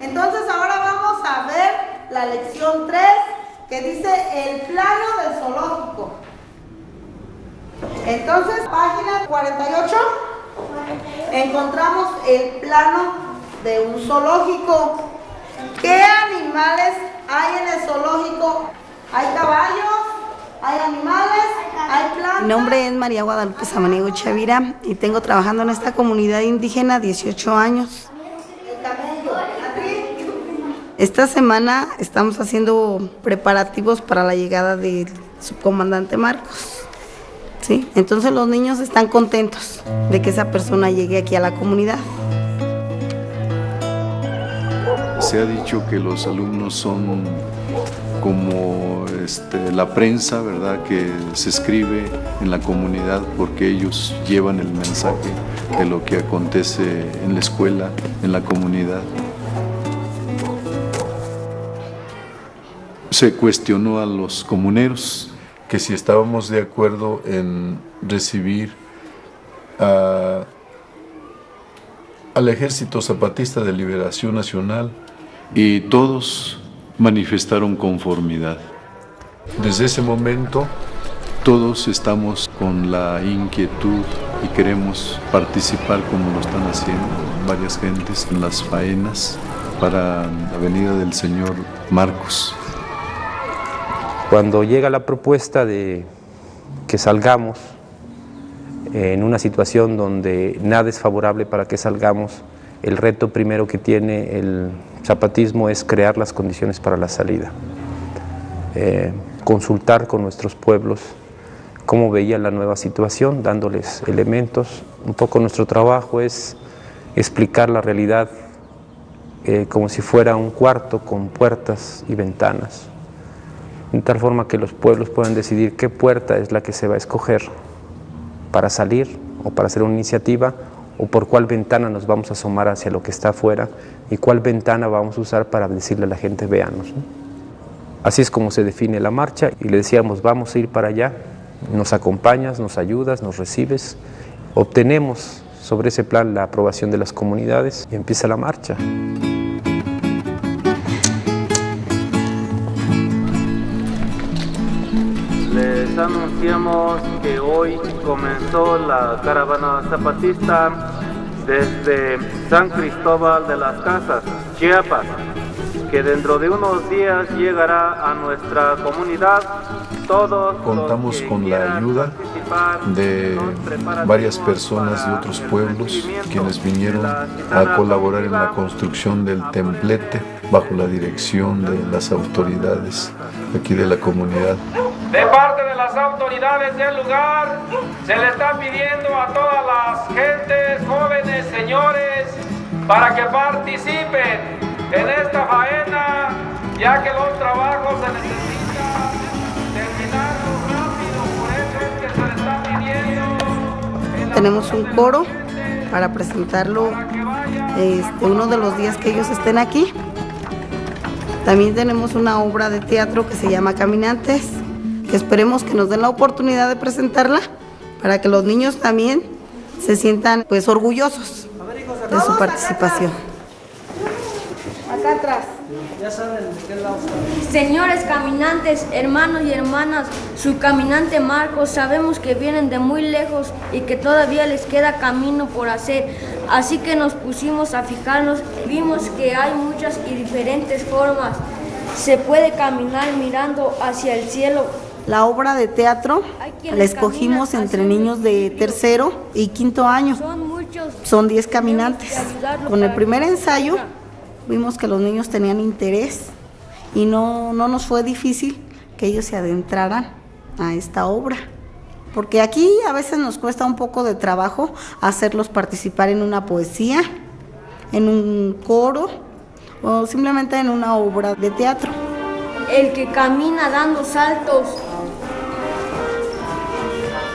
Entonces ahora vamos a ver la lección 3, que dice el plano del zoológico. Entonces, página 48, encontramos el plano de un zoológico. ¿Qué animales hay en el zoológico? ¿Hay caballos? ¿Hay animales? ¿Hay plantas? Mi nombre es María Guadalupe Samaniego Chavira y tengo trabajando en esta comunidad indígena 18 años. Esta semana estamos haciendo preparativos para la llegada del subcomandante Marcos. ¿Sí? Entonces los niños están contentos de que esa persona llegue aquí a la comunidad. Se ha dicho que los alumnos son como la prensa, ¿verdad?, que se escribe en la comunidad porque ellos llevan el mensaje de lo que acontece en la escuela, en la comunidad. Se cuestionó a los comuneros que si estábamos de acuerdo en recibir al Ejército Zapatista de Liberación Nacional, y todos manifestaron conformidad. Desde ese momento todos estamos con la inquietud y queremos participar, como lo están haciendo varias gentes, en las faenas para la venida del señor Marcos. Cuando llega la propuesta de que salgamos en una situación donde nada es favorable para que salgamos, el reto primero que tiene el zapatismo es crear las condiciones para la salida. Consultar con nuestros pueblos cómo veían la nueva situación, dándoles elementos. Un poco nuestro trabajo es explicar la realidad como si fuera un cuarto con puertas y ventanas, de tal forma que los pueblos puedan decidir qué puerta es la que se va a escoger para salir o para hacer una iniciativa, o por cuál ventana nos vamos a asomar hacia lo que está afuera y cuál ventana vamos a usar para decirle a la gente, véanos, ¿no? Así es como se define la marcha, y le decíamos, vamos a ir para allá, nos acompañas, nos ayudas, nos recibes, obtenemos sobre ese plan la aprobación de las comunidades y empieza la marcha. Les anunciamos que hoy comenzó la caravana zapatista desde San Cristóbal de las Casas, Chiapas, que dentro de unos días llegará a nuestra comunidad. Todos contamos con la ayuda de varias personas de otros pueblos quienes vinieron a colaborar en la construcción del templete bajo la dirección de las autoridades aquí de la comunidad. De parte de las autoridades del lugar, se le está pidiendo a todas las gentes, jóvenes, señores, para que participen en esta faena, ya que los trabajos se necesitan terminarlos rápido, por eso es que se le está pidiendo. Tenemos un coro para presentarlo uno de los días que ellos estén aquí. También tenemos una obra de teatro que se llama Caminantes, que esperemos que nos den la oportunidad de presentarla para que los niños también se sientan pues orgullosos de su participación. Acá atrás. Ya saben de qué lado están. Señores caminantes, hermanos y hermanas, su caminante Marcos, sabemos que vienen de muy lejos y que todavía les queda camino por hacer, así que nos pusimos a fijarnos y vimos que hay muchas y diferentes formas. Se puede caminar mirando hacia el cielo. La obra de teatro la escogimos entre niños de tercero y quinto año. Son 10 caminantes. Con el primer ensayo vimos que los niños tenían interés y no nos fue difícil que ellos se adentraran a esta obra. Porque aquí a veces nos cuesta un poco de trabajo hacerlos participar en una poesía, en un coro o simplemente en una obra de teatro. El que camina dando saltos.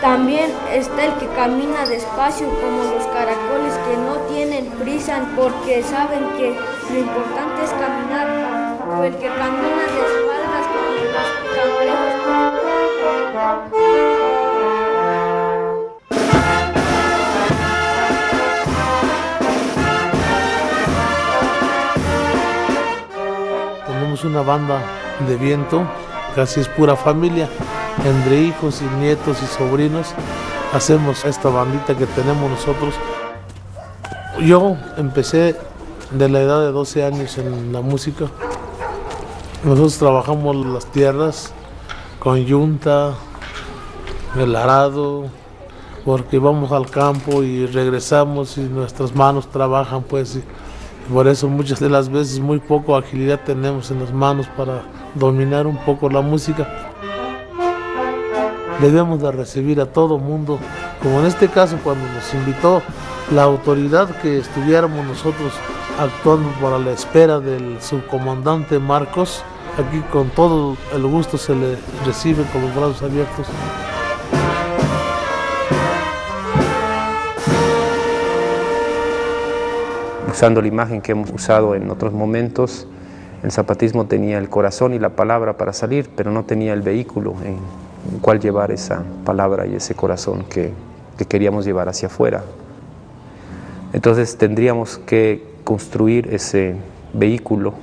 También está el que camina despacio, como los caracoles que no tienen prisa porque saben que lo importante es caminar, o el que camina de espaldas como los cangrejos. tenemos una banda de viento, casi es pura familia, entre hijos y nietos y sobrinos, hacemos esta bandita que tenemos nosotros. Yo empecé de la edad de 12 años en la música. Nosotros trabajamos las tierras con yunta, el arado, porque vamos al campo y regresamos y nuestras manos trabajan, pues, y por eso muchas de las veces muy poco agilidad tenemos en las manos para dominar un poco la música. Debemos de recibir a todo mundo, como en este caso cuando nos invitó la autoridad que estuviéramos nosotros actuando para la espera del subcomandante Marcos. Aquí con todo el gusto se le recibe con los brazos abiertos. Usando la imagen que hemos usado en otros momentos, el zapatismo tenía el corazón y la palabra para salir, pero no tenía el vehículo en el cual llevar esa palabra y ese corazón que queríamos llevar hacia afuera. Entonces tendríamos que construir ese vehículo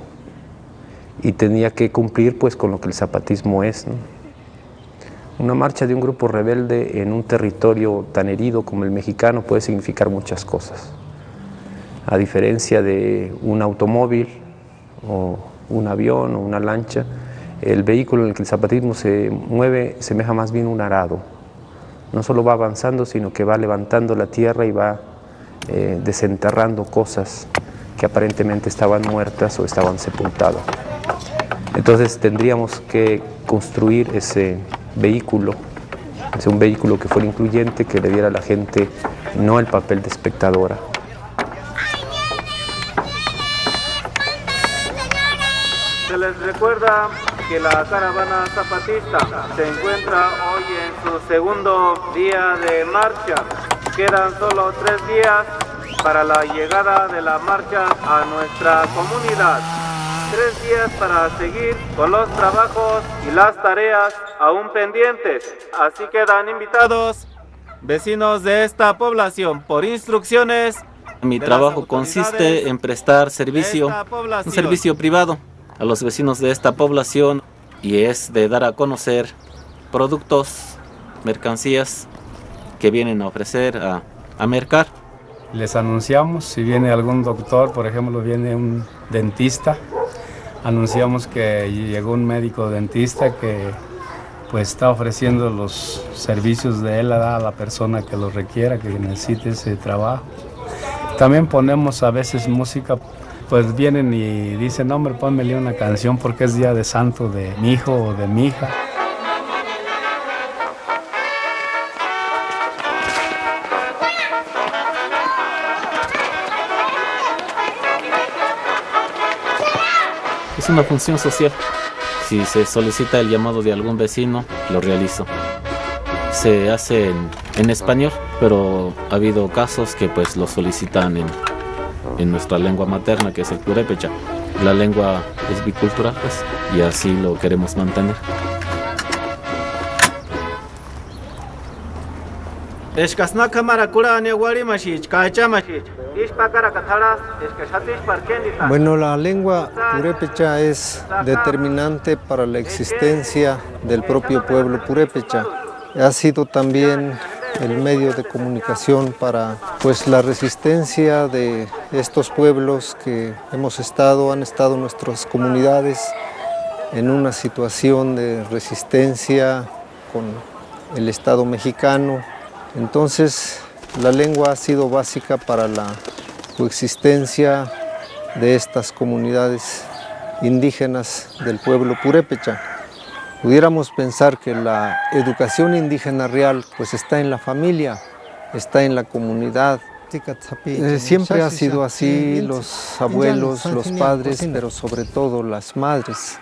y tenía que cumplir pues con lo que el zapatismo es, ¿no? Una marcha de un grupo rebelde en un territorio tan herido como el mexicano puede significar muchas cosas. A diferencia de un automóvil o un avión o una lancha, el vehículo en el que el zapatismo se mueve semeja más bien un arado. No solo va avanzando, sino que va levantando la tierra y va desenterrando cosas que aparentemente estaban muertas o estaban sepultadas. Entonces tendríamos que construir ese vehículo, un vehículo que fuera incluyente, que le diera a la gente no el papel de espectadora. Se les recuerda que la caravana zapatista se encuentra hoy en su segundo día de marcha. Quedan solo 3 días para la llegada de la marcha a nuestra comunidad. 3 días para seguir con los trabajos y las tareas aún pendientes. Así quedan invitados vecinos de esta población por instrucciones. Mi trabajo consiste en prestar servicio, un servicio privado a los vecinos de esta población, y es de dar a conocer productos, mercancías que vienen a ofrecer a mercar. Les anunciamos si viene algún doctor, por ejemplo viene un dentista, anunciamos que llegó un médico dentista que pues está ofreciendo los servicios de él a la persona que lo requiera, que necesite ese trabajo. También ponemos a veces música. Pues vienen y dicen, hombre, pónmele una canción porque es día de santo de mi hijo o de mi hija. Es una función social. Si se solicita el llamado de algún vecino, lo realizo. Se hace en español, pero ha habido casos que pues lo solicitan en nuestra lengua materna, que es el purépecha. La lengua es bicultural, pues, y así lo queremos mantener. Bueno, la lengua purépecha es determinante para la existencia del propio pueblo purépecha. Ha sido también el medio de comunicación para pues la resistencia de estos pueblos que han estado nuestras comunidades en una situación de resistencia con el Estado mexicano. Entonces la lengua ha sido básica para la coexistencia de estas comunidades indígenas del pueblo purépecha. Pudiéramos pensar que la educación indígena real pues está en la familia, está en la comunidad. Siempre ha sido así, los abuelos, los padres, pero sobre todo las madres.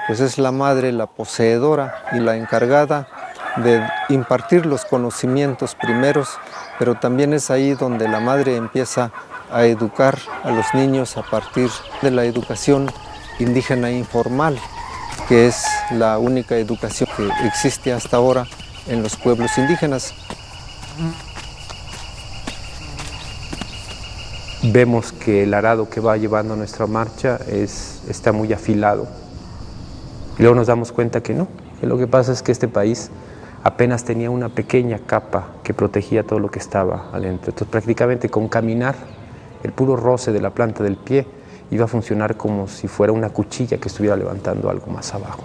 Pues es la madre la poseedora y la encargada de impartir los conocimientos primeros, pero también es ahí donde la madre empieza a educar a los niños a partir de la educación indígena informal, que es la única educación que existe hasta ahora en los pueblos indígenas. Vemos que el arado que va llevando nuestra marcha está muy afilado. Y luego nos damos cuenta que no, que lo que pasa es que este país apenas tenía una pequeña capa que protegía todo lo que estaba adentro. Entonces prácticamente con caminar, el puro roce de la planta del pie iba a funcionar como si fuera una cuchilla que estuviera levantando algo más abajo.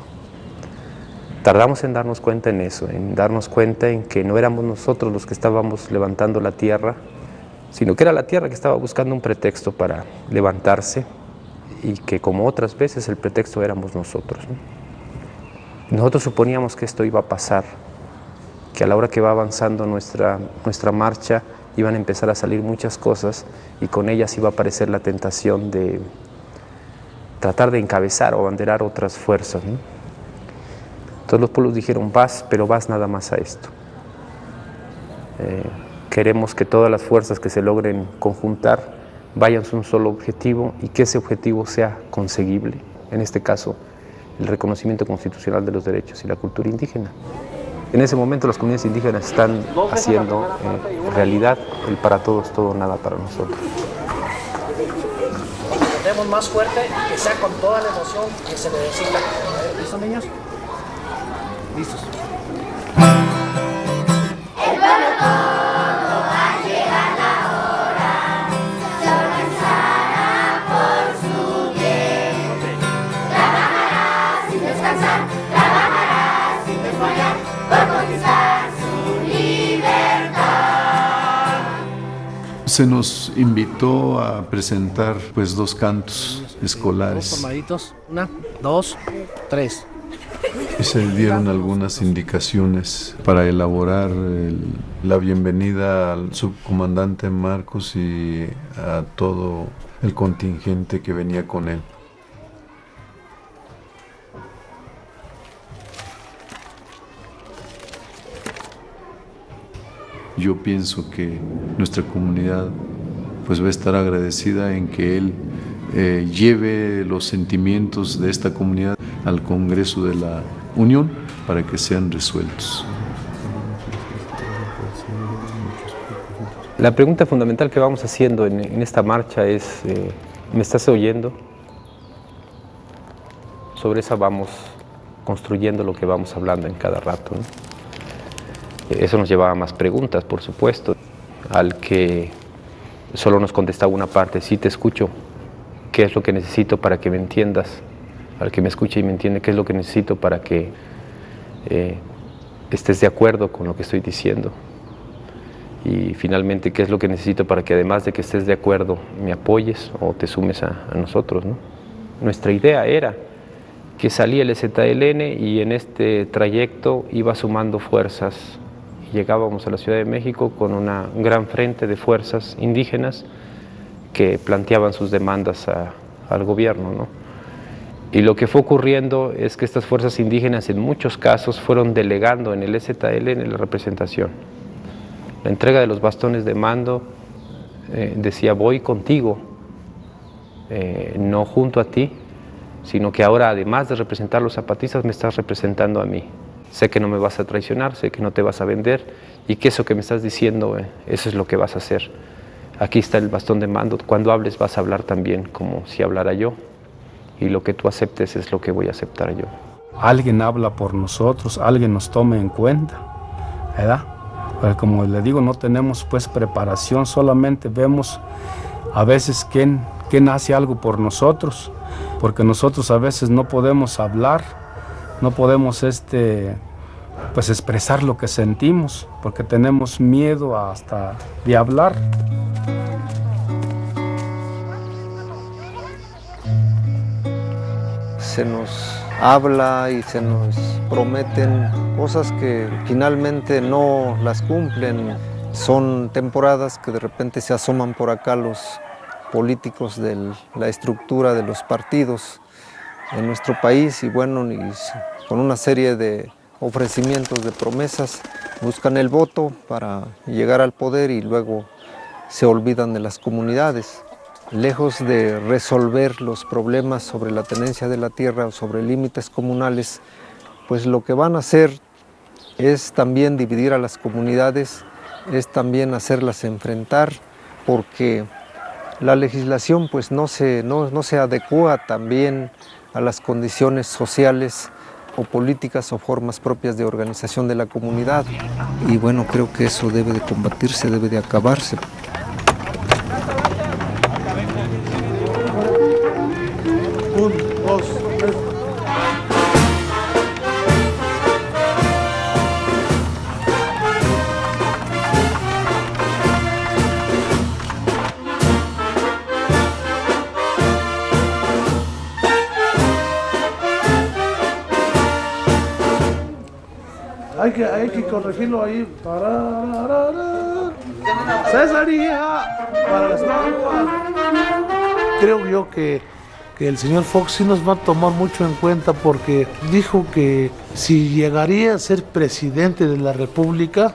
Tardamos en darnos cuenta en eso, en darnos cuenta en que no éramos nosotros los que estábamos levantando la tierra, sino que era la tierra que estaba buscando un pretexto para levantarse y que como otras veces el pretexto éramos nosotros, ¿no? Nosotros suponíamos que esto iba a pasar, que a la hora que va avanzando nuestra marcha iban a empezar a salir muchas cosas y con ellas iba a aparecer la tentación de tratar de encabezar o abanderar otras fuerzas, ¿no? Entonces los pueblos dijeron, vas, pero vas nada más a esto. Queremos que todas las fuerzas que se logren conjuntar vayan a un solo objetivo y que ese objetivo sea conseguible. En este caso, el reconocimiento constitucional de los derechos y la cultura indígena. En ese momento las comunidades indígenas están haciendo realidad el para todos, todo, nada para nosotros. Tenemos más fuerte y que sea con toda la emoción que se necesita. ¿Listos, niños? Listos. El pueblo todo va a llegar la hora, se organizará por su bien. Trabajará sin descansar, trabajará sin desmayar, por conquistar su libertad. Se nos invitó a presentar pues 2 cantos escolares. 2 formaditos, 1, 2, 3. Y se dieron algunas indicaciones para elaborar la bienvenida al subcomandante Marcos y a todo el contingente que venía con él. Yo pienso que nuestra comunidad pues va a estar agradecida en que él lleve los sentimientos de esta comunidad al Congreso de la Unión para que sean resueltos. La pregunta fundamental que vamos haciendo en esta marcha es, ¿me estás oyendo? Sobre esa vamos construyendo lo que vamos hablando en cada rato, ¿no? Eso nos llevaba a más preguntas, por supuesto, al que solo nos contestaba una parte, sí te escucho, ¿qué es lo que necesito para que me entiendas? Al que me escuche y me entiende, ¿qué es lo que necesito para que estés de acuerdo con lo que estoy diciendo? Y finalmente, ¿qué es lo que necesito para que además de que estés de acuerdo, me apoyes o te sumes a nosotros, ¿no? Nuestra idea era que salía el EZLN y en este trayecto iba sumando fuerzas. Llegábamos a la Ciudad de México con un gran frente de fuerzas indígenas que planteaban sus demandas al gobierno, ¿no? Y lo que fue ocurriendo es que estas fuerzas indígenas en muchos casos fueron delegando en el EZLN la representación. La entrega de los bastones de mando decía voy contigo, no junto a ti, sino que ahora además de representar a los zapatistas me estás representando a mí. Sé que no me vas a traicionar, sé que no te vas a vender y que eso que me estás diciendo, eso es lo que vas a hacer. Aquí está el bastón de mando, cuando hables vas a hablar también como si hablara yo y lo que tú aceptes es lo que voy a aceptar yo. Alguien habla por nosotros, alguien nos tome en cuenta, ¿verdad? Pero como le digo, no tenemos pues preparación, solamente vemos a veces quién hace algo por nosotros, porque nosotros a veces no podemos hablar, no podemos pues expresar lo que sentimos, porque tenemos miedo hasta de hablar. Se nos habla y se nos prometen cosas que finalmente no las cumplen. Son temporadas que de repente se asoman por acá los políticos de la estructura de los partidos en nuestro país y bueno, con una serie de ofrecimientos, de promesas, buscan el voto para llegar al poder y luego se olvidan de las comunidades. Lejos de resolver los problemas sobre la tenencia de la tierra o sobre límites comunales, pues lo que van a hacer es también dividir a las comunidades, es también hacerlas enfrentar, porque la legislación pues no se adecúa también a las condiciones sociales o políticas o formas propias de organización de la comunidad. Y bueno, creo que eso debe de combatirse, debe de acabarse. Un, dos, tres. Hay que corregirlo ahí. Cesaría para las nuevas. Creo yo que el señor Fox sí nos va a tomar mucho en cuenta, porque dijo que si llegaría a ser presidente de la República,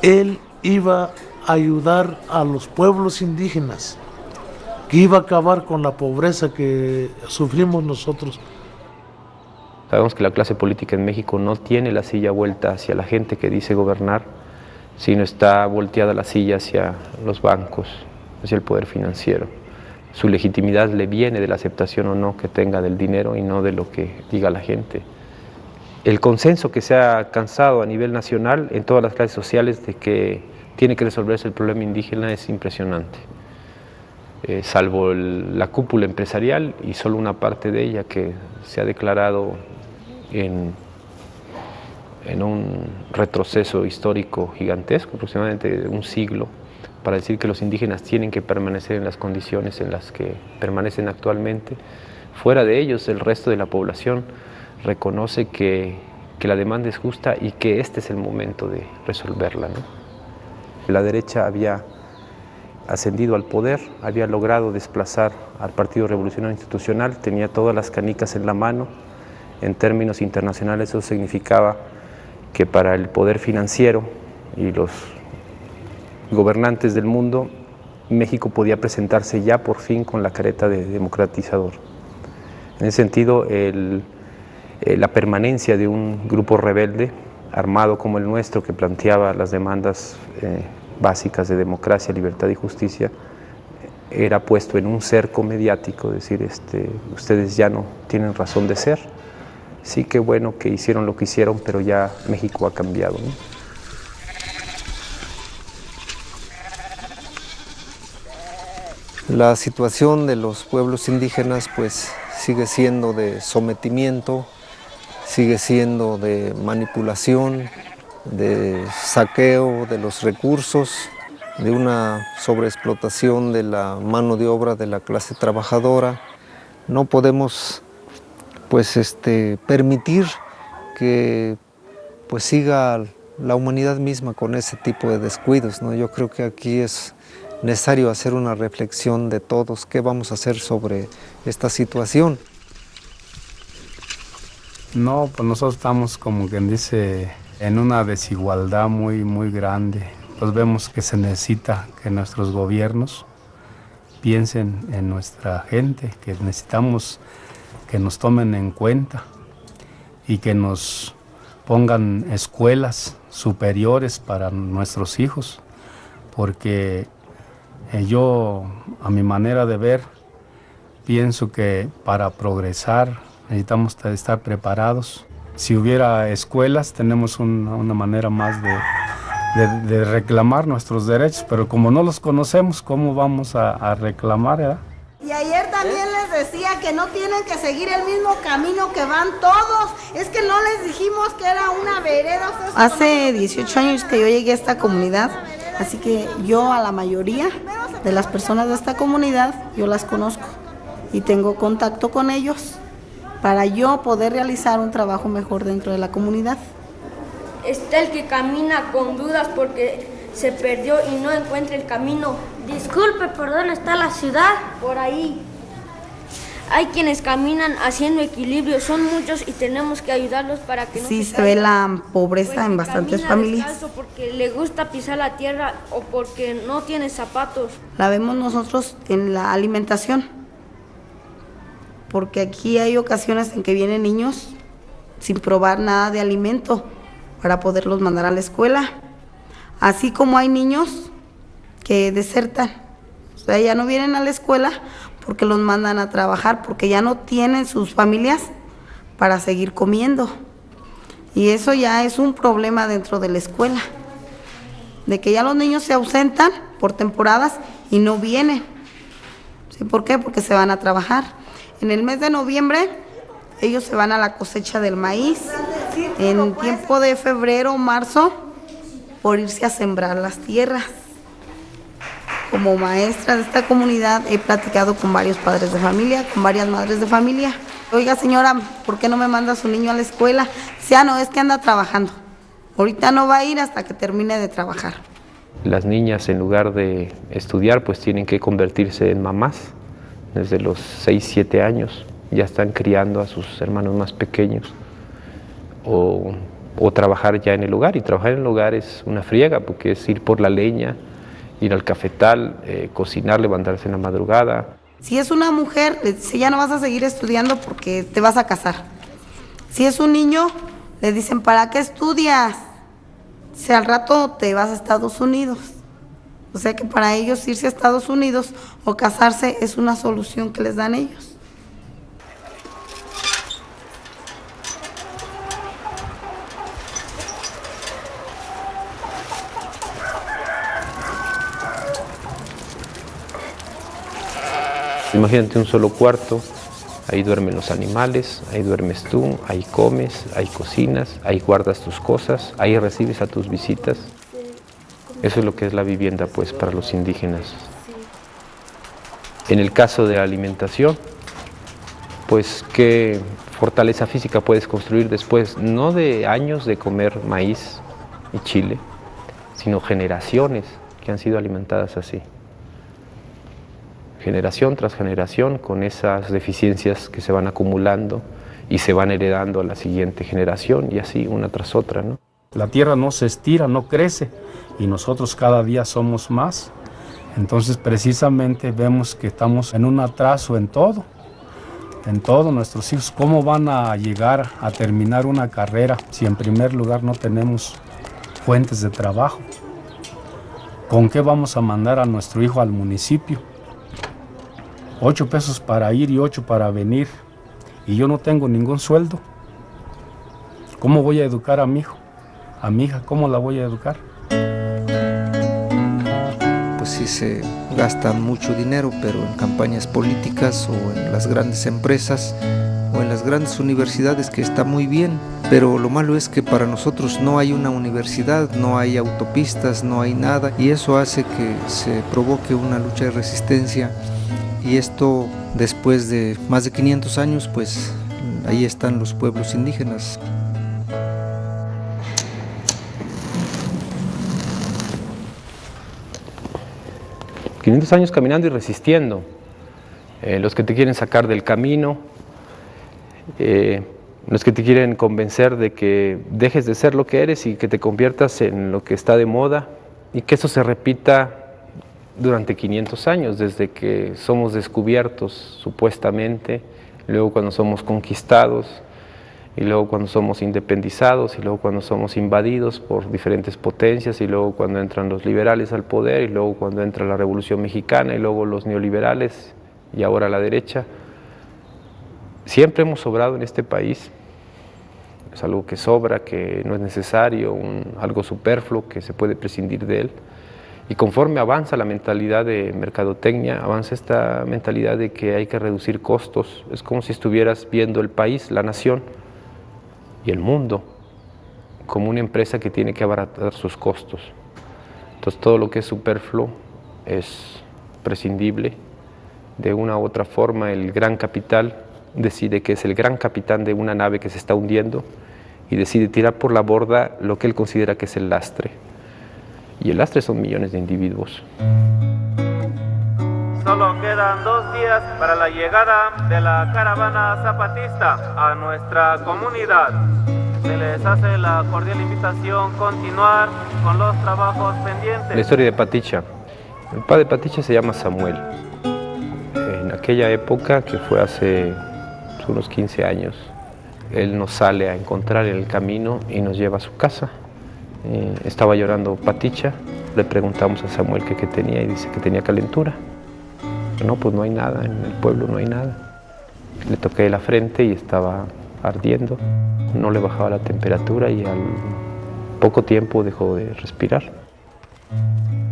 él iba a ayudar a los pueblos indígenas, que iba a acabar con la pobreza que sufrimos nosotros. Sabemos que la clase política en México no tiene la silla vuelta hacia la gente que dice gobernar, sino está volteada la silla hacia los bancos, hacia el poder financiero. Su legitimidad le viene de la aceptación o no que tenga del dinero y no de lo que diga la gente. El consenso que se ha alcanzado a nivel nacional en todas las clases sociales de que tiene que resolverse el problema indígena es impresionante. Salvo la cúpula empresarial y solo una parte de ella que se ha declarado en un retroceso histórico gigantesco, aproximadamente un siglo, para decir que los indígenas tienen que permanecer en las condiciones en las que permanecen actualmente. Fuera de ellos, el resto de la población reconoce que la demanda es justa y que este es el momento de resolverla, ¿no? La derecha había ascendido al poder, había logrado desplazar al Partido Revolucionario Institucional, tenía todas las canicas en la mano. En términos internacionales eso significaba que para el poder financiero y los gobernantes del mundo, México podía presentarse ya por fin con la careta de democratizador. En ese sentido, la permanencia de un grupo rebelde, armado como el nuestro, que planteaba las demandas básicas de democracia, libertad y justicia, era puesto en un cerco mediático, decir, ustedes ya no tienen razón de ser. Sí, qué bueno que hicieron lo que hicieron, pero ya México ha cambiado, ¿no? La situación de los pueblos indígenas pues sigue siendo de sometimiento, sigue siendo de manipulación, de saqueo de los recursos, de una sobreexplotación de la mano de obra de la clase trabajadora. No podemos pues permitir que pues siga la humanidad misma con ese tipo de descuidos, ¿no? Yo creo que aquí es necesario hacer una reflexión de todos, qué vamos a hacer sobre esta situación. No, pues nosotros estamos, como quien dice, en una desigualdad muy grande. Pues vemos que se necesita que nuestros gobiernos piensen en nuestra gente, que necesitamos que nos tomen en cuenta y que nos pongan escuelas superiores para nuestros hijos, porque yo, a mi manera de ver, pienso que para progresar necesitamos estar preparados. Si hubiera escuelas, tenemos una manera más de reclamar nuestros derechos, pero como no los conocemos, ¿cómo vamos a reclamar, verdad? Y ayer también les decía que no tienen que seguir el mismo camino que van todos. Es que no les dijimos que era una vereda. Hace 18 años que yo llegué a esta comunidad, así que yo a la mayoría de las personas de esta comunidad, yo las conozco y tengo contacto con ellos para yo poder realizar un trabajo mejor dentro de la comunidad. Está el que camina con dudas porque se perdió y no encuentra el camino. Disculpe, ¿por dónde está la ciudad? Por ahí. Hay quienes caminan haciendo equilibrio, son muchos y tenemos que ayudarlos para que no sí se ve la pobreza en bastantes familias. Porque le gusta pisar la tierra o porque no tiene zapatos. La vemos nosotros en la alimentación, porque aquí hay ocasiones en que vienen niños sin probar nada de alimento para poderlos mandar a la escuela, así como hay niños que desertan, o sea, ya no vienen a la escuela porque los mandan a trabajar, porque ya no tienen sus familias para seguir comiendo. Y eso ya es un problema dentro de la escuela, de que ya los niños se ausentan por temporadas y no vienen. ¿Sí? ¿Por qué? Porque se van a trabajar. En el mes de noviembre ellos se van a la cosecha del maíz, en tiempo de febrero o marzo, por irse a sembrar las tierras. Como maestra de esta comunidad he platicado con varios padres de familia, con varias madres de familia. Oiga señora, ¿por qué no me manda a su niño a la escuela? Dice, no, es que anda trabajando. Ahorita no va a ir hasta que termine de trabajar. Las niñas, en lugar de estudiar, pues tienen que convertirse en mamás. Desde los 6, 7 años ya están criando a sus hermanos más pequeños. O trabajar ya en el hogar, y trabajar en el hogar es una friega, porque es ir por la leña, ir al cafetal, cocinar, levantarse en la madrugada. Si es una mujer, le dice, ya no vas a seguir estudiando porque te vas a casar. Si es un niño, le dicen, ¿para qué estudias? Si al rato te vas a Estados Unidos. O sea que para ellos irse a Estados Unidos o casarse es una solución que les dan ellos. Imagínate un solo cuarto, ahí duermen los animales, ahí duermes tú, ahí comes, ahí cocinas, ahí guardas tus cosas, ahí recibes a tus visitas. Eso es lo que es la vivienda, pues, para los indígenas. En el caso de la alimentación, pues, ¿qué fortaleza física puedes construir después? No de años de comer maíz y chile, sino generaciones que han sido alimentadas así. Generación tras generación, con esas deficiencias que se van acumulando y se van heredando a la siguiente generación, y así una tras otra, ¿no? La tierra no se estira, no crece, y nosotros cada día somos más. Entonces precisamente vemos que estamos en un atraso en todo nuestros hijos. ¿Cómo van a llegar a terminar una carrera si en primer lugar no tenemos fuentes de trabajo? ¿Con qué vamos a mandar a nuestro hijo al municipio? 8 pesos para ir y 8 para venir, y yo no tengo ningún sueldo. ¿Cómo voy a educar a mi hijo? A mi hija, ¿cómo la voy a educar? Pues sí se gasta mucho dinero, pero en campañas políticas o en las grandes empresas o en las grandes universidades, que está muy bien, pero lo malo es que para nosotros no hay una universidad, no hay autopistas, no hay nada, y eso hace que se provoque una lucha de resistencia. Y esto, después de más de 500 años, pues ahí están los pueblos indígenas. ...500 años caminando y resistiendo. Los que te quieren sacar del camino, los que te quieren convencer de que dejes de ser lo que eres y que te conviertas en lo que está de moda, y que eso se repita durante 500 años, desde que somos descubiertos supuestamente, luego cuando somos conquistados, y luego cuando somos independizados, y luego cuando somos invadidos por diferentes potencias, y luego cuando entran los liberales al poder, y luego cuando entra la Revolución Mexicana, y luego los neoliberales, y ahora la derecha. Siempre hemos sobrado en este país. Es algo que sobra, que no es necesario, algo superfluo, que se puede prescindir de él. Y conforme avanza la mentalidad de mercadotecnia, avanza esta mentalidad de que hay que reducir costos. Es como si estuvieras viendo el país, la nación y el mundo como una empresa que tiene que abaratar sus costos. Entonces todo lo que es superfluo es prescindible. De una u otra forma el gran capital decide que es el gran capitán de una nave que se está hundiendo y decide tirar por la borda lo que él considera que es el lastre. Y el lastre son millones de individuos. Solo quedan 2 días para la llegada de la caravana zapatista a nuestra comunidad. Se les hace la cordial invitación a continuar con los trabajos pendientes. La historia de Paticha. El padre de Paticha se llama Samuel. En aquella época, que fue hace unos 15 años, él nos sale a encontrar en el camino y nos lleva a su casa. Estaba llorando Paticha, le preguntamos a Samuel qué tenía y dice que tenía calentura. No, pues no hay nada, en el pueblo no hay nada. Le toqué la frente y estaba ardiendo, no le bajaba la temperatura y al poco tiempo dejó de respirar.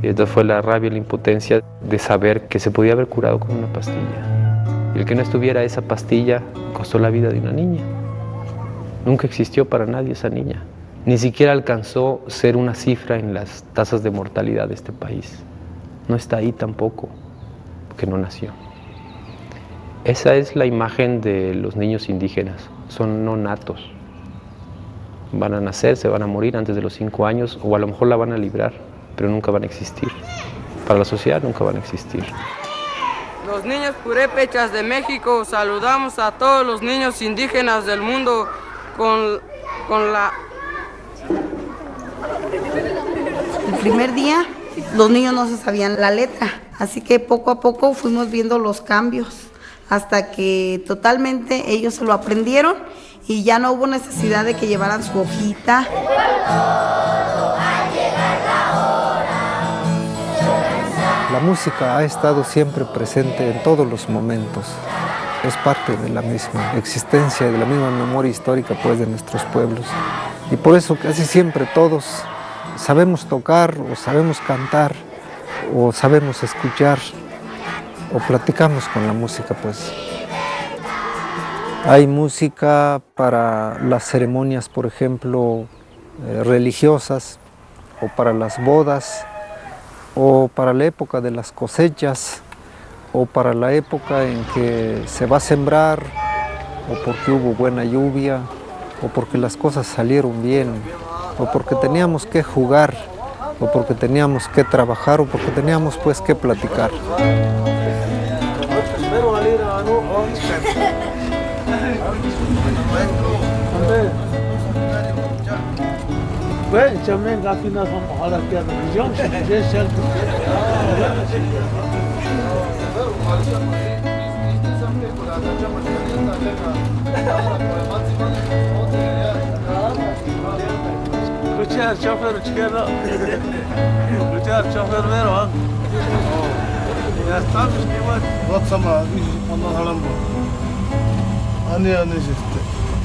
Y esta fue la rabia y la impotencia de saber que se podía haber curado con una pastilla. Y el que no estuviera esa pastilla costó la vida de una niña. Nunca existió para nadie esa niña. Ni siquiera alcanzó ser una cifra en las tasas de mortalidad de este país. No está ahí tampoco, porque no nació. Esa es la imagen de los niños indígenas. Son no natos. Van a nacer, se van a morir antes de los 5 años, o a lo mejor la van a librar, pero nunca van a existir. Para la sociedad nunca van a existir. Los niños purépechas de México saludamos a todos los niños indígenas del mundo con la... El primer día los niños no se sabían la letra, así que poco a poco fuimos viendo los cambios, hasta que totalmente ellos se lo aprendieron y ya no hubo necesidad de que llevaran su hojita. La música ha estado siempre presente en todos los momentos. Es parte de la misma existencia y de la misma memoria histórica pues, de nuestros pueblos. Y por eso casi siempre todos sabemos tocar o sabemos cantar o sabemos escuchar o platicamos con la música pues. Hay música para las ceremonias, por ejemplo, religiosas o para las bodas o para la época de las cosechas o para la época en que se va a sembrar o porque hubo buena lluvia o porque las cosas salieron bien o porque teníamos que jugar o porque teníamos que trabajar o porque teníamos pues que platicar.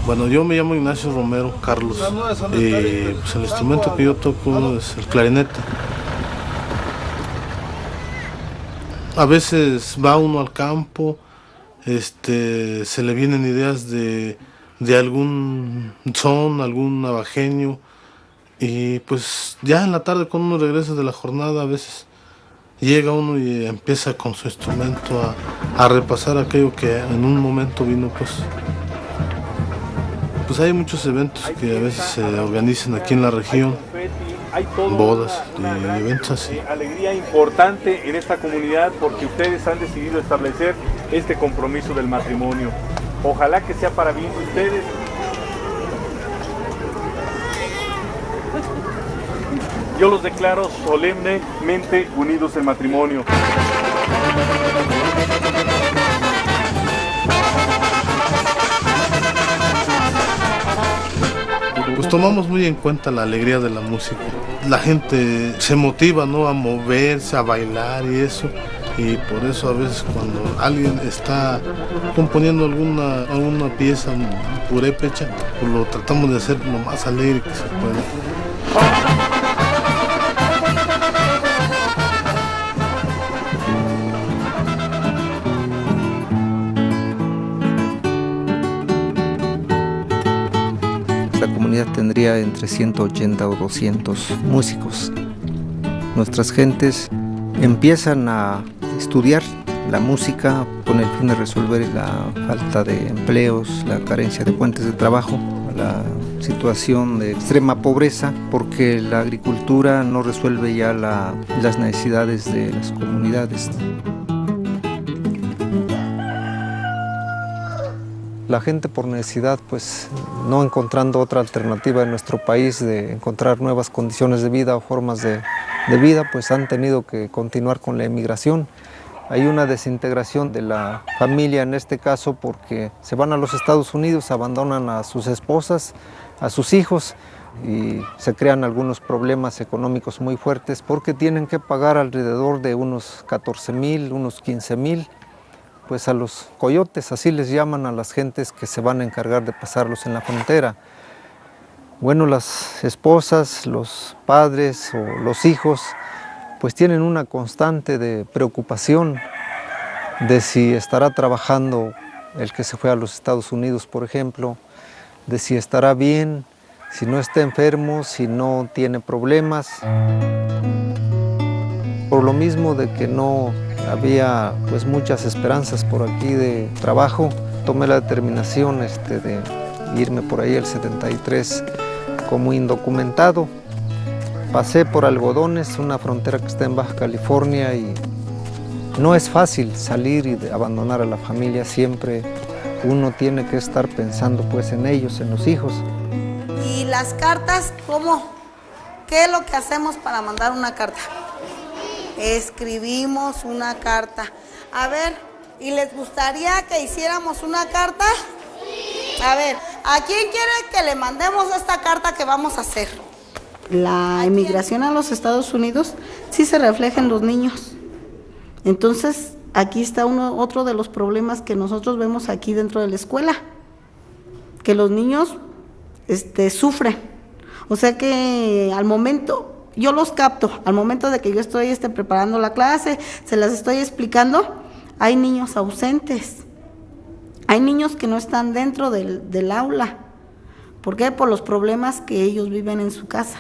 Bueno, yo me llamo Ignacio Romero Carlos. Pues el instrumento que yo toco es el clarinete. A veces va uno al campo, se le vienen ideas de algún son, algún navajeño, y pues ya en la tarde cuando uno regresa de la jornada a veces llega uno y empieza con su instrumento a repasar aquello que en un momento vino pues hay muchos eventos que a veces se organizan aquí en la región, bodas y eventos así. Alegría importante en esta comunidad porque ustedes han decidido establecer este compromiso del matrimonio. Ojalá que sea para bien de ustedes. Yo los declaro solemnemente unidos en matrimonio. Pues tomamos muy en cuenta la alegría de la música. La gente se motiva, ¿no?, a moverse, a bailar y eso. Y por eso a veces cuando alguien está componiendo alguna pieza purépecha, pues lo tratamos de hacer lo más alegre que se pueda. Tendría entre 180 o 200 músicos. Nuestras gentes empiezan a estudiar la música con el fin de resolver la falta de empleos, la carencia de fuentes de trabajo, la situación de extrema pobreza, porque la agricultura no resuelve ya las necesidades de las comunidades. La gente por necesidad, pues no encontrando otra alternativa en nuestro país de encontrar nuevas condiciones de vida o formas de vida, pues han tenido que continuar con la emigración. Hay una desintegración de la familia en este caso porque se van a los Estados Unidos, abandonan a sus esposas, a sus hijos y se crean algunos problemas económicos muy fuertes porque tienen que pagar alrededor de unos 14,000, unos 15,000 pues a los coyotes, así les llaman a las gentes que se van a encargar de pasarlos en la frontera. Bueno, las esposas, los padres o los hijos, pues tienen una constante de preocupación de si estará trabajando el que se fue a los Estados Unidos, por ejemplo, de si estará bien, si no está enfermo, si no tiene problemas. Por lo mismo de que no había pues muchas esperanzas por aquí de trabajo, tomé la determinación de irme por ahí el 73 como indocumentado. Pasé por Algodones, una frontera que está en Baja California, y no es fácil salir y abandonar a la familia. Siempre uno tiene que estar pensando pues en ellos, en los hijos. ¿Y las cartas cómo? ¿Qué es lo que hacemos para mandar una carta? Escribimos una carta. A ver, ¿y les gustaría que hiciéramos una carta? Sí. A ver, ¿a quién quiere que le mandemos esta carta que vamos a hacer? La emigración a los Estados Unidos sí se refleja en los niños. Entonces, aquí está otro de los problemas que nosotros vemos aquí dentro de la escuela, que los niños sufren. O sea que al momento, yo los capto, al momento de que yo estoy preparando la clase, se las estoy explicando, hay niños ausentes, hay niños que no están dentro del aula. ¿Por qué? Por los problemas que ellos viven en su casa.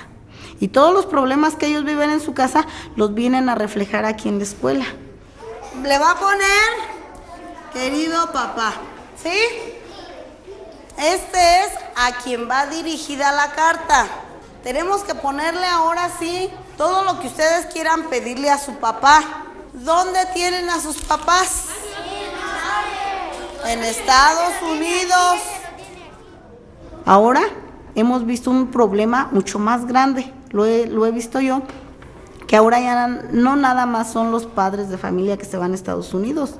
Y todos los problemas que ellos viven en su casa los vienen a reflejar aquí en la escuela. Le va a poner, querido papá, ¿sí? Este es a quien va dirigida la carta. Tenemos que ponerle ahora sí todo lo que ustedes quieran pedirle a su papá. ¿Dónde tienen a sus papás? En Estados Unidos. Ahora hemos visto un problema mucho más grande, lo he visto yo, que ahora ya no nada más son los padres de familia que se van a Estados Unidos,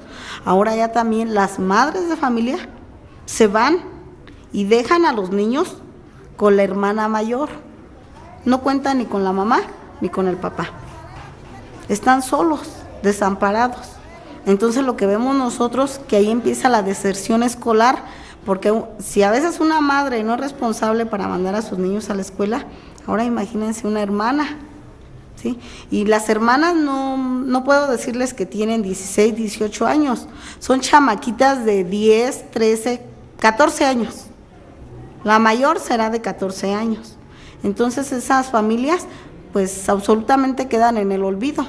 ahora ya también las madres de familia se van y dejan a los niños con la hermana mayor. No cuentan ni con la mamá ni con el papá. Están solos, desamparados. Entonces lo que vemos nosotros, que ahí empieza la deserción escolar, porque si a veces una madre no es responsable para mandar a sus niños a la escuela, ahora imagínense una hermana, ¿sí? Y las hermanas no puedo decirles que tienen 16, 18 años, son chamaquitas de 10, 13, 14 años. La mayor será de 14 años. Entonces esas familias pues absolutamente quedan en el olvido.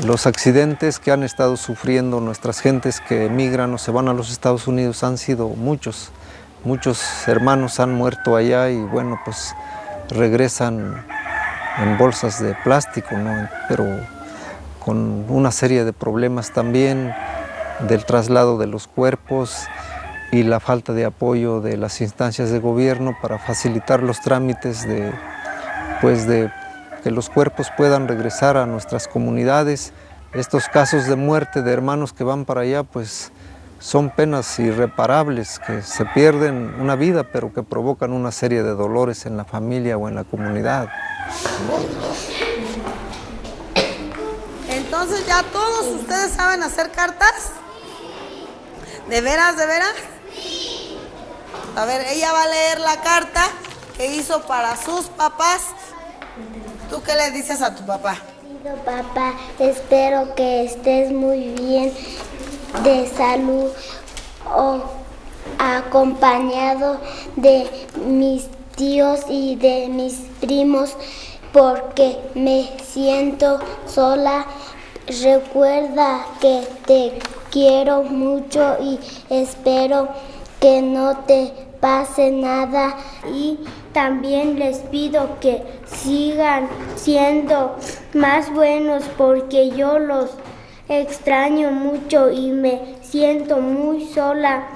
Los accidentes que han estado sufriendo nuestras gentes que emigran o se van a los Estados Unidos han sido muchos. Muchos hermanos han muerto allá y bueno, pues regresan en bolsas de plástico, ¿no? Pero con una serie de problemas también del traslado de los cuerpos y la falta de apoyo de las instancias de gobierno para facilitar los trámites de que los cuerpos puedan regresar a nuestras comunidades. Estos casos de muerte de hermanos que van para allá, pues son penas irreparables, que se pierden una vida, pero que provocan una serie de dolores en la familia o en la comunidad. Entonces, ¿ya todos ustedes saben hacer cartas? ¿De veras, de veras? A ver, ella va a leer la carta que hizo para sus papás. ¿Tú qué le dices a tu papá? Papá, espero que estés muy bien de salud o acompañado de mis tíos y de mis primos porque me siento sola. Recuerda que te quiero mucho y espero que no te pase nada, y también les pido que sigan siendo más buenos porque yo los extraño mucho y me siento muy sola.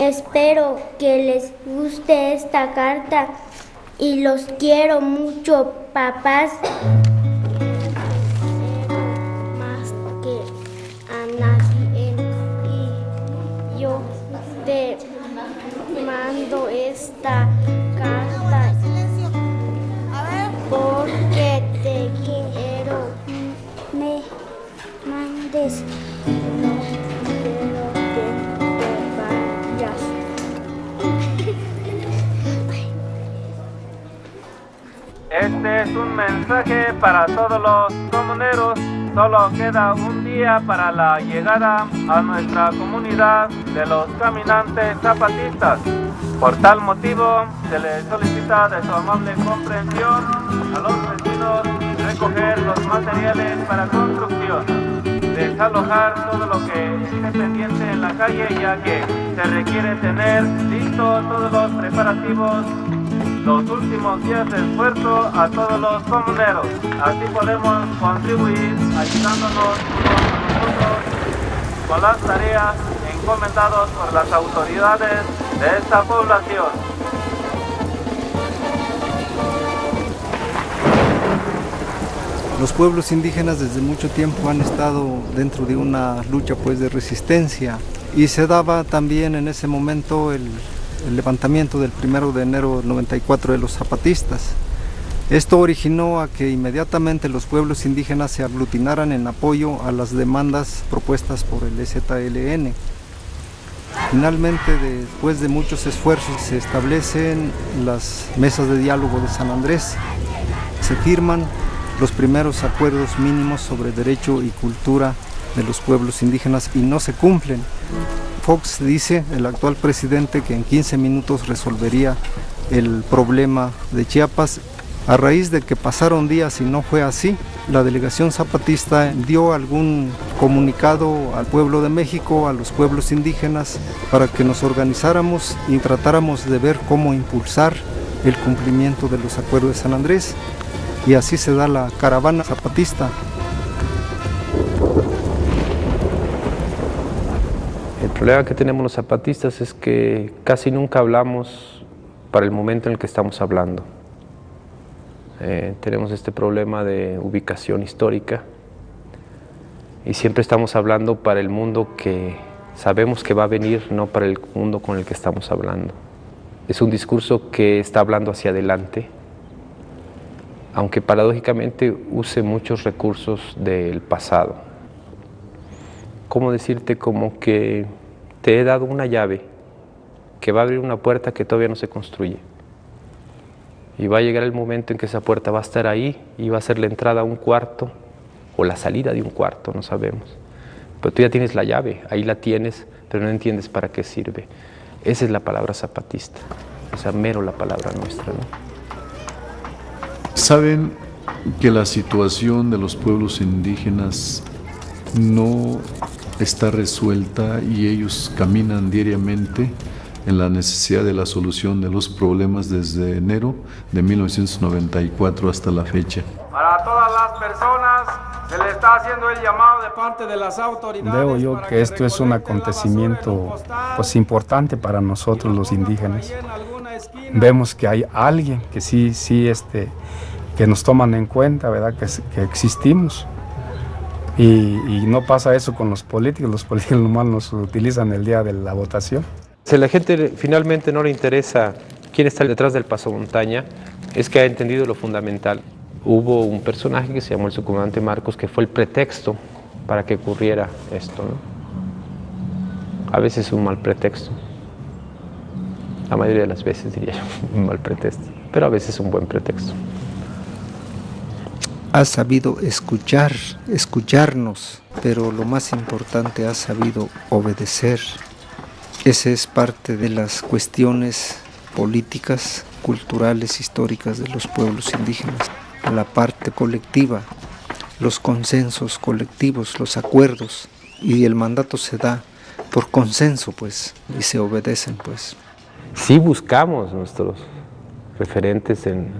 Espero que les guste esta carta y los quiero mucho, papás. Más que a nadie, y yo te mando esta carta porque te quiero. Me mandes, no quiero. mensaje para todos los comuneros. Solo queda un día para la llegada a nuestra comunidad de los caminantes zapatistas. Por tal motivo, se les solicita de su amable comprensión a los vecinos recoger los materiales para construcción, desalojar todo lo que esté pendiente en la calle, ya que se requiere tener listos todos los preparativos los últimos días de esfuerzo a todos los comuneros. Así podemos contribuir ayudándonos unos a nosotros con las tareas encomendadas por las autoridades de esta población. Los pueblos indígenas desde mucho tiempo han estado dentro de una lucha pues de resistencia, y se daba también en ese momento el levantamiento del 1 de enero del 94 de los zapatistas. Esto originó a que inmediatamente los pueblos indígenas se aglutinaran en apoyo a las demandas propuestas por el EZLN. Finalmente, después de muchos esfuerzos, se establecen las mesas de diálogo de San Andrés. Se firman los primeros acuerdos mínimos sobre derecho y cultura de los pueblos indígenas y no se cumplen. Fox dice, el actual presidente, que en 15 minutos resolvería el problema de Chiapas. A raíz de que pasaron días y no fue así, la delegación zapatista dio algún comunicado al pueblo de México, a los pueblos indígenas, para que nos organizáramos y tratáramos de ver cómo impulsar el cumplimiento de los acuerdos de San Andrés. Y así se da la caravana zapatista. El problema que tenemos los zapatistas es que casi nunca hablamos para el momento en el que estamos hablando. Tenemos este problema de ubicación histórica y siempre estamos hablando para el mundo que sabemos que va a venir, no para el mundo con el que estamos hablando. Es un discurso que está hablando hacia adelante, aunque paradójicamente use muchos recursos del pasado. ¿Cómo decirte? Como que te he dado una llave que va a abrir una puerta que todavía no se construye. Y va a llegar el momento en que esa puerta va a estar ahí y va a ser la entrada a un cuarto o la salida de un cuarto, no sabemos. Pero tú ya tienes la llave, ahí la tienes, pero no entiendes para qué sirve. Esa es la palabra zapatista, o sea, mero la palabra nuestra, ¿no? Saben que la situación de los pueblos indígenas no está resuelta y ellos caminan diariamente en la necesidad de la solución de los problemas desde enero de 1994 hasta la fecha. Para todas las personas se le está haciendo el llamado de parte de las autoridades. Veo yo que esto es un acontecimiento pues importante para nosotros los indígenas. Vemos que hay alguien que sí que nos toman en cuenta, ¿verdad? Que existimos. Y no pasa eso con los políticos nomás nos utilizan el día de la votación. Si a la gente finalmente no le interesa quién está detrás del pasamontaña, es que ha entendido lo fundamental. Hubo un personaje que se llamó el subcomandante Marcos, que fue el pretexto para que ocurriera esto, ¿no? A veces un mal pretexto. La mayoría de las veces diría yo, un mal pretexto, pero a veces un buen pretexto. Ha sabido escucharnos, pero lo más importante, ha sabido obedecer. Esa es parte de las cuestiones políticas, culturales, históricas de los pueblos indígenas. La parte colectiva, los consensos colectivos, los acuerdos, y el mandato se da por consenso, pues, y se obedecen, pues. Sí buscamos nuestros referentes en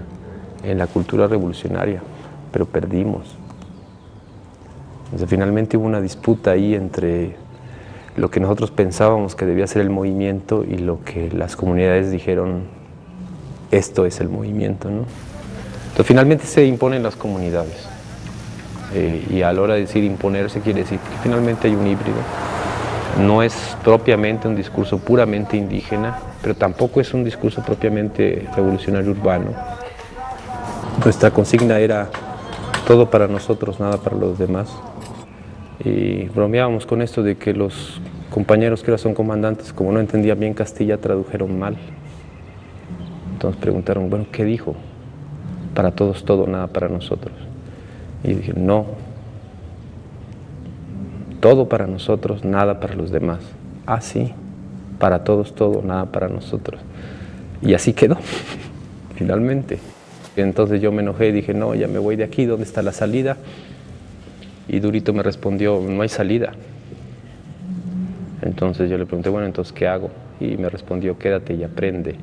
la cultura revolucionaria, pero perdimos. O sea, finalmente hubo una disputa ahí entre lo que nosotros pensábamos que debía ser el movimiento y lo que las comunidades dijeron, esto es el movimiento, ¿no? Entonces finalmente se imponen las comunidades. Y a la hora de decir imponerse quiere decir que finalmente hay un híbrido. No es propiamente un discurso puramente indígena, pero tampoco es un discurso propiamente revolucionario urbano. Nuestra consigna era todo para nosotros, nada para los demás. Y bromeábamos con esto de que los compañeros que ahora son comandantes, como no entendían bien Castilla, tradujeron mal. Entonces preguntaron, bueno, ¿qué dijo? para todos todo, nada para nosotros. Y dije, no, todo para nosotros, nada para los demás. Ah, sí, para todos todo, nada para nosotros. Y así quedó, finalmente. Entonces yo me enojé y dije, no, ya me voy de aquí, ¿dónde está la salida? Y Durito me respondió, no hay salida. Entonces yo le pregunté, bueno, entonces, ¿qué hago? Y me respondió, quédate y aprende.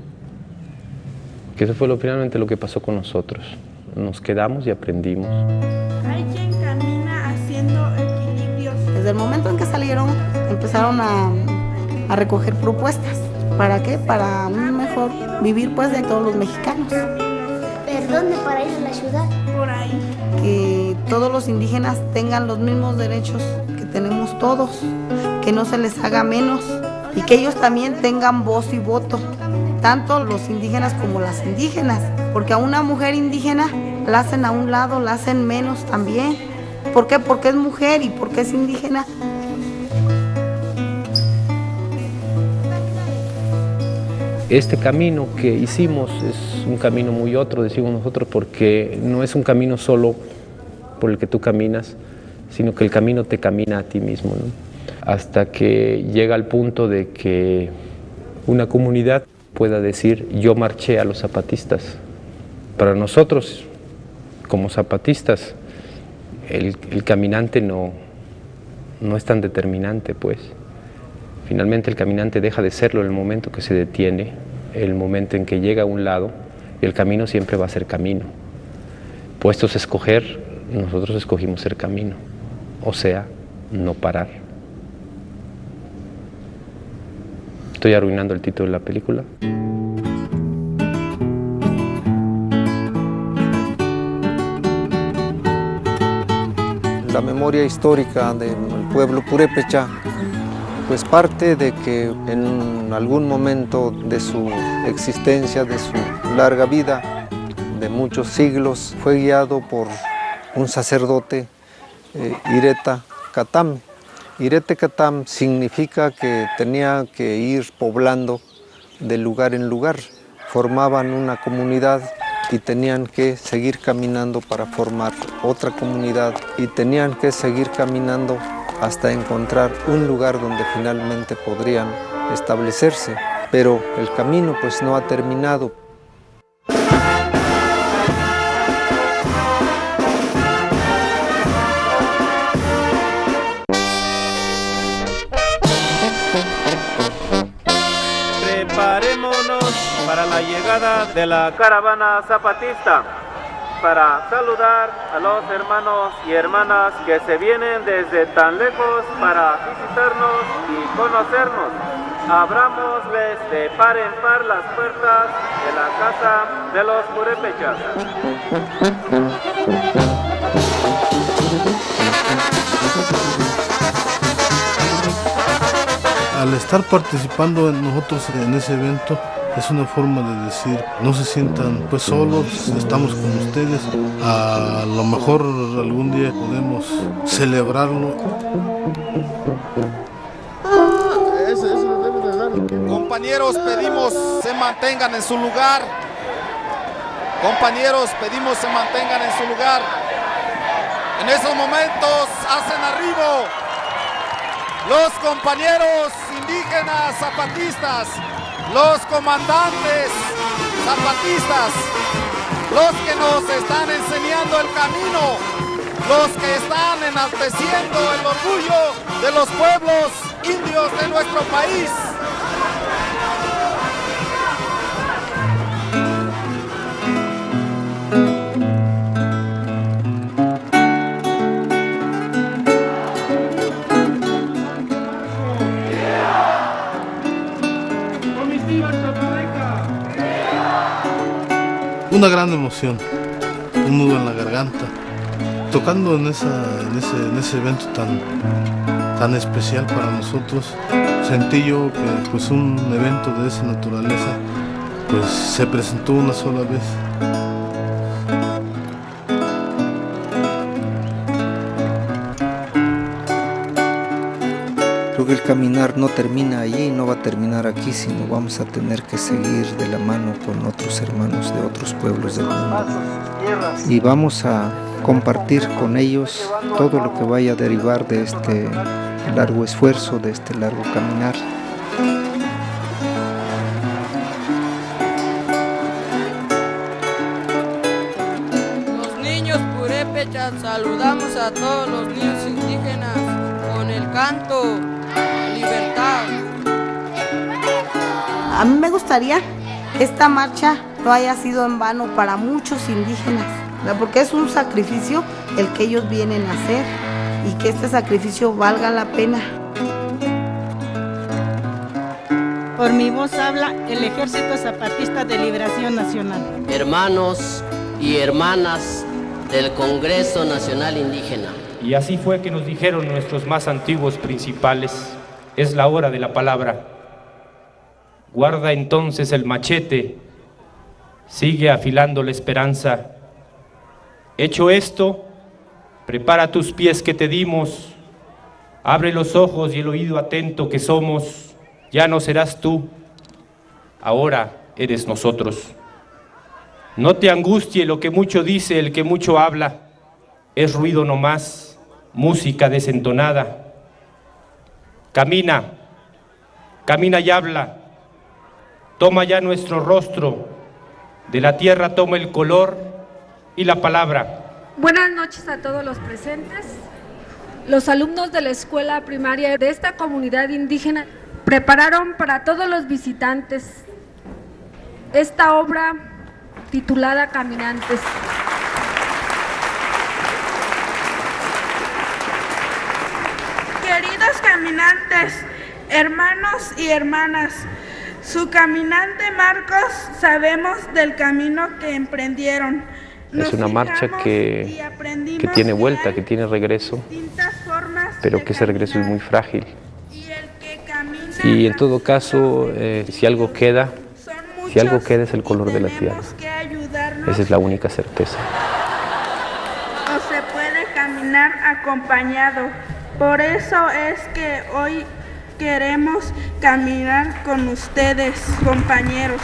Que eso fue finalmente lo que pasó con nosotros. Nos quedamos y aprendimos. Hay quien camina haciendo equilibrios. Desde el momento en que salieron, empezaron a recoger propuestas. ¿Para qué? Para un mejor vivir pues de todos los mexicanos. ¿Pero dónde para ir a la ciudad? Por ahí. Que todos los indígenas tengan los mismos derechos que tenemos todos, que no se les haga menos y que ellos también tengan voz y voto, tanto los indígenas como las indígenas, porque a una mujer indígena la hacen a un lado, la hacen menos también. ¿Por qué? Porque es mujer y porque es indígena. Este camino que hicimos es un camino muy otro, decimos nosotros, porque no es un camino solo por el que tú caminas, sino que el camino te camina a ti mismo, ¿no? Hasta que llega al punto de que una comunidad pueda decir, yo marché a los zapatistas. Para nosotros, como zapatistas, el caminante no es tan determinante, pues. Finalmente el caminante deja de serlo en el momento que se detiene, el momento en que llega a un lado, y el camino siempre va a ser camino. Puestos a escoger, nosotros escogimos ser camino, o sea, no parar. ¿Estoy arruinando el título de la película? La memoria histórica del pueblo purépecha pues parte de que en algún momento de su existencia, de su larga vida, de muchos siglos, fue guiado por un sacerdote, Ireta Catam. Irete Catam significa que tenía que ir poblando de lugar en lugar. Formaban una comunidad y tenían que seguir caminando para formar otra comunidad y tenían que seguir caminando hasta encontrar un lugar donde finalmente podrían establecerse. Pero el camino pues no ha terminado. Preparémonos para la llegada de la caravana zapatista, para saludar a los hermanos y hermanas que se vienen desde tan lejos para visitarnos y conocernos. Abrámosles de par en par las puertas de la casa de los purépechas. Al estar participando nosotros en ese evento, es una forma de decir, no se sientan pues solos, estamos con ustedes, a lo mejor algún día podemos celebrarlo. Compañeros, pedimos se mantengan en su lugar. Compañeros, pedimos se mantengan en su lugar. En esos momentos hacen arribo los compañeros indígenas zapatistas, los comandantes zapatistas, los que nos están enseñando el camino, los que están enalteciendo el orgullo de los pueblos indios de nuestro país. Una gran emoción, un nudo en la garganta, tocando en ese evento tan especial para nosotros. Sentí yo que pues un evento de esa naturaleza pues se presentó una sola vez. Creo que el caminar no termina allí, no va a terminar aquí, sino vamos a tener que seguir de la mano con otros hermanos de otros pueblos del mundo. Y vamos a compartir con ellos todo lo que vaya a derivar de este largo esfuerzo, de este largo caminar. Los niños purépechas saludamos a todos los niños indígenas con el canto Libertad. A mí me gustaría que esta marcha no haya sido en vano para muchos indígenas, ¿verdad? Porque es un sacrificio el que ellos vienen a hacer y que este sacrificio valga la pena. Por mi voz habla el Ejército Zapatista de Liberación Nacional. Hermanos y hermanas del Congreso Nacional Indígena. Y así fue que nos dijeron nuestros más antiguos principales: es la hora de la palabra. Guarda entonces el machete, sigue afilando la esperanza. Hecho esto, prepara tus pies que te dimos, abre los ojos y el oído atento que somos. Ya no serás tú, ahora eres nosotros. No te angustie lo que mucho dice el que mucho habla, es ruido nomás, música desentonada. Camina, camina y habla, toma ya nuestro rostro, de la tierra toma el color y la palabra. Buenas noches a todos los presentes. Los alumnos de la escuela primaria de esta comunidad indígena prepararon para todos los visitantes esta obra titulada Caminantes. Queridos caminantes, hermanos y hermanas, su caminante Marcos, sabemos del camino que emprendieron. Es una marcha que tiene vuelta, que tiene regreso, pero que ese regreso es muy frágil. Y en todo caso, si algo queda es el color de la tierra. Esa es la única certeza. No se puede caminar acompañado. Por eso es que hoy queremos caminar con ustedes, compañeros.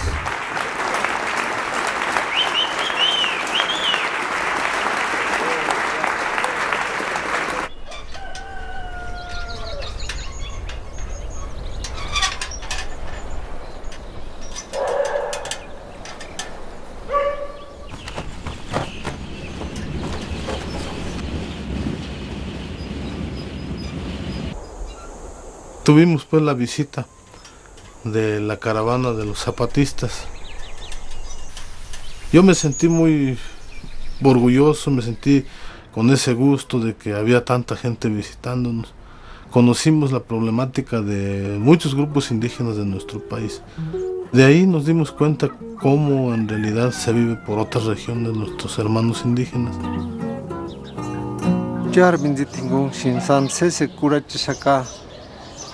Tuvimos pues la visita de la caravana de los zapatistas. Yo me sentí muy orgulloso, me sentí con ese gusto de que había tanta gente visitándonos. Conocimos la problemática de muchos grupos indígenas de nuestro país. De ahí nos dimos cuenta cómo en realidad se vive por otras regiones de nuestros hermanos indígenas.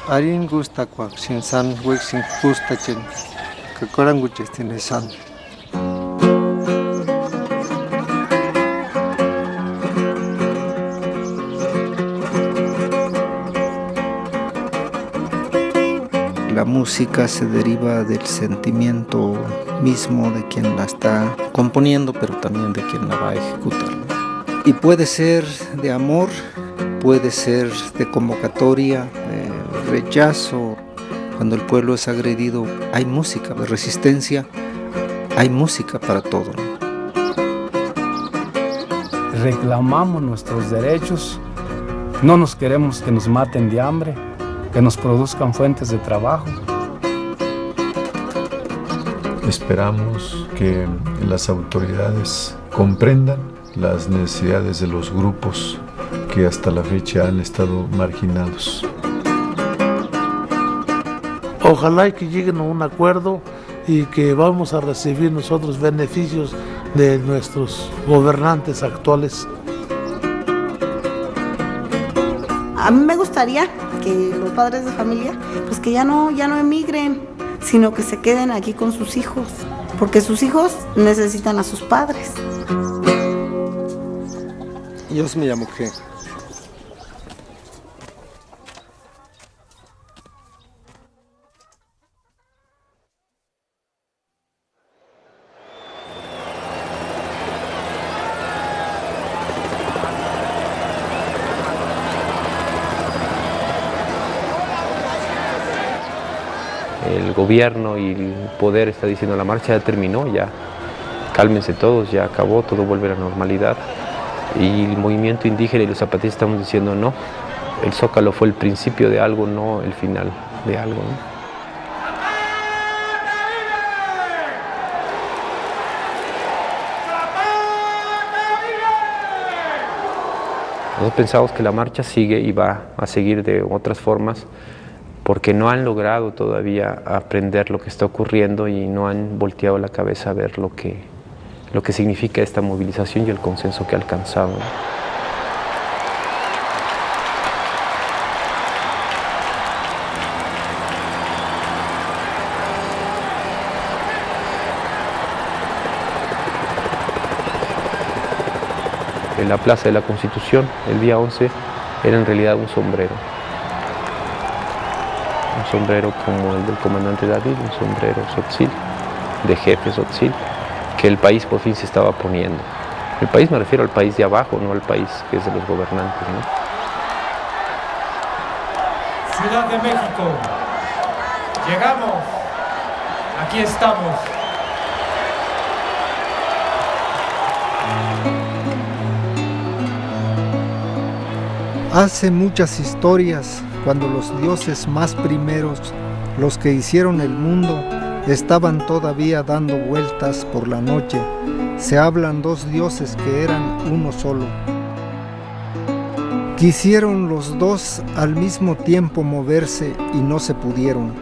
Arin gusta cuac sin san huex sin gusta chen que coran guches tiene san. La música se deriva del sentimiento mismo de quien la está componiendo, pero también de quien la va a ejecutar. Y puede ser de amor, puede ser de convocatoria, rechazo. Cuando el pueblo es agredido, hay música de resistencia, hay música para todo. Reclamamos nuestros derechos, no nos queremos que nos maten de hambre, que nos produzcan fuentes de trabajo. Esperamos que las autoridades comprendan las necesidades de los grupos que hasta la fecha han estado marginados. Ojalá y que lleguen a un acuerdo y que vamos a recibir nosotros beneficios de nuestros gobernantes actuales. A mí me gustaría que los padres de familia, pues que ya no emigren, sino que se queden aquí con sus hijos, porque sus hijos necesitan a sus padres. Yo me llamo ¿qué? el gobierno y el poder está diciendo la marcha ya terminó, ya cálmense todos, ya acabó, todo vuelve a la normalidad. Y el movimiento indígena y los zapatistas estamos diciendo no, el Zócalo fue el principio de algo, no el final de algo, ¿no? Nosotros pensamos que la marcha sigue y va a seguir de otras formas porque no han logrado todavía aprender lo que está ocurriendo y no han volteado la cabeza a ver lo que significa esta movilización y el consenso que ha alcanzado. En la Plaza de la Constitución, el día 11, era en realidad un sombrero como el del comandante David, un sombrero Tzotzil, de jefe Tzotzil, que el país por fin se estaba poniendo. El país me refiero al país de abajo, no al país que es de los gobernantes, ¿no? Ciudad de México, llegamos, aquí estamos. Hace muchas historias, cuando los dioses más primeros, los que hicieron el mundo, estaban todavía dando vueltas por la noche, se hablan dos dioses que eran uno solo. Quisieron los dos al mismo tiempo moverse y no se pudieron.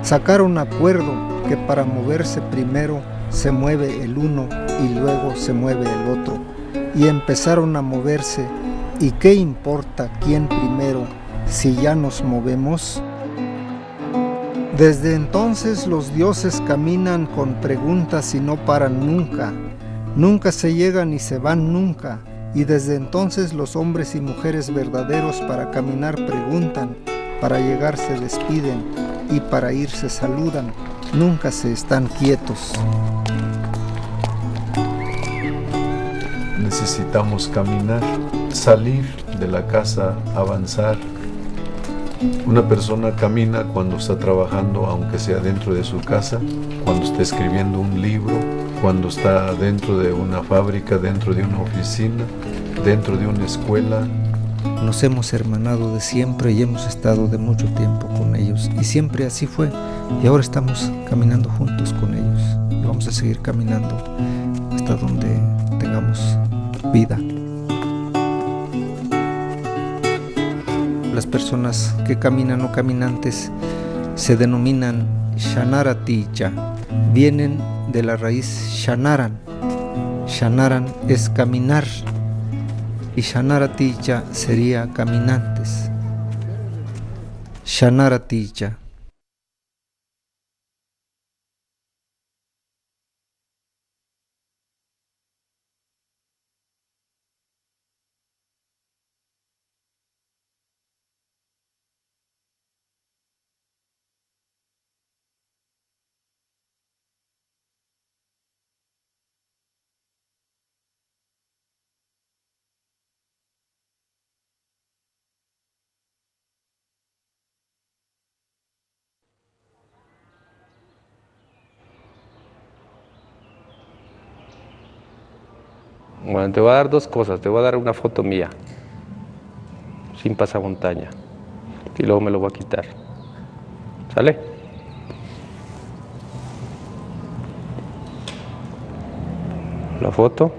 Sacaron acuerdo que para moverse primero se mueve el uno y luego se mueve el otro, y empezaron a moverse. ¿Y qué importa quién primero si ya nos movemos? Desde entonces los dioses caminan con preguntas y no paran nunca. Nunca se llegan ni se van nunca. Y desde entonces los hombres y mujeres verdaderos para caminar preguntan, para llegar se despiden y para ir se saludan. Nunca se están quietos. Necesitamos caminar, salir de la casa, avanzar. Una persona camina cuando está trabajando, aunque sea dentro de su casa, cuando está escribiendo un libro, cuando está dentro de una fábrica, dentro de una oficina, dentro de una escuela. Nos hemos hermanado de siempre y hemos estado de mucho tiempo con ellos. Y siempre así fue. Y ahora estamos caminando juntos con ellos. Y vamos a seguir caminando hasta donde tengamos vida. Las personas que caminan o caminantes se denominan Shanaratiya. Vienen de la raíz Shanaran. Shanaran es caminar y Shanaratiya sería caminantes. Shanaratiya. Bueno, te voy a dar dos cosas. Te voy a dar una foto mía, sin pasamontaña, y luego me lo voy a quitar. ¿Sale? La foto.